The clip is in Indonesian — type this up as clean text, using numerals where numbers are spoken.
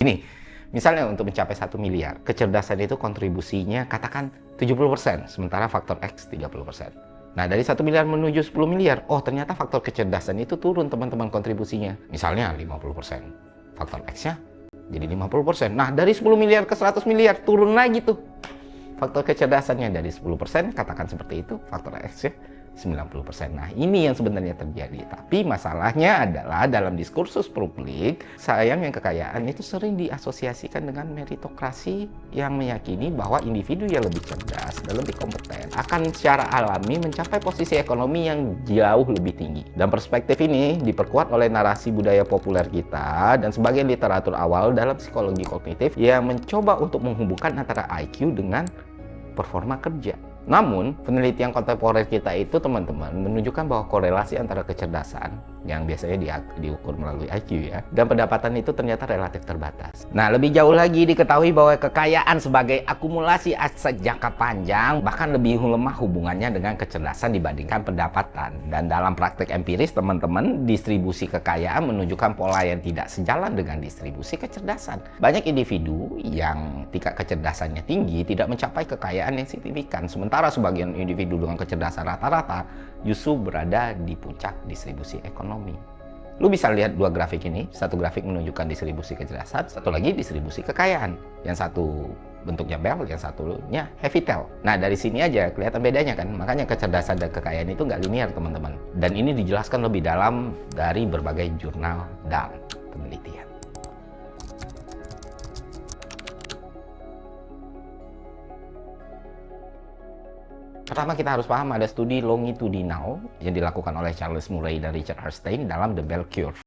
Ini, misalnya untuk mencapai 1 miliar, kecerdasan itu kontribusinya katakan 70%, sementara faktor X 30%. Nah, dari 1 miliar menuju 10 miliar, oh ternyata faktor kecerdasan itu turun teman-teman kontribusinya. Misalnya 50%. Faktor X-nya jadi 50%. Nah, dari 10 miliar ke 100 miliar, turun lagi tuh. Faktor kecerdasannya dari 10%, katakan seperti itu, faktor X-nya 90%. Nah, ini yang sebenarnya terjadi. Tapi masalahnya adalah dalam diskursus publik, sayangnya kekayaan itu sering diasosiasikan dengan meritokrasi yang meyakini bahwa individu yang lebih cerdas dan lebih kompeten akan secara alami mencapai posisi ekonomi yang jauh lebih tinggi. Dan perspektif ini diperkuat oleh narasi budaya populer kita dan sebagai literatur awal dalam psikologi kognitif yang mencoba untuk menghubungkan antara IQ dengan performa kerja. Namun, penelitian kontemporer kita itu teman-teman menunjukkan bahwa korelasi antara kecerdasan yang biasanya diukur melalui IQ ya, dan pendapatan itu ternyata relatif terbatas. Nah, lebih jauh lagi diketahui bahwa kekayaan sebagai akumulasi aset jangka panjang bahkan lebih lemah hubungannya dengan kecerdasan dibandingkan pendapatan. Dan dalam praktek empiris teman-teman, distribusi kekayaan menunjukkan pola yang tidak sejalan dengan distribusi kecerdasan. Banyak individu yang tingkat kecerdasannya tinggi tidak mencapai kekayaan yang signifikan, sementara sebagian individu dengan kecerdasan rata-rata justru berada di puncak distribusi ekonomi. Lu bisa lihat dua grafik ini, satu grafik menunjukkan distribusi kecerdasan, satu lagi distribusi kekayaan. Yang satu bentuknya bell, yang satunya heavy tail. Nah, dari sini aja kelihatan bedanya kan, makanya kecerdasan dan kekayaan itu nggak linear teman-teman. Dan ini dijelaskan lebih dalam dari berbagai jurnal dan penelitian. Pertama kita harus paham ada studi longitudinal yang dilakukan oleh Charles Murray dan Richard Herrstein dalam The Bell Curve.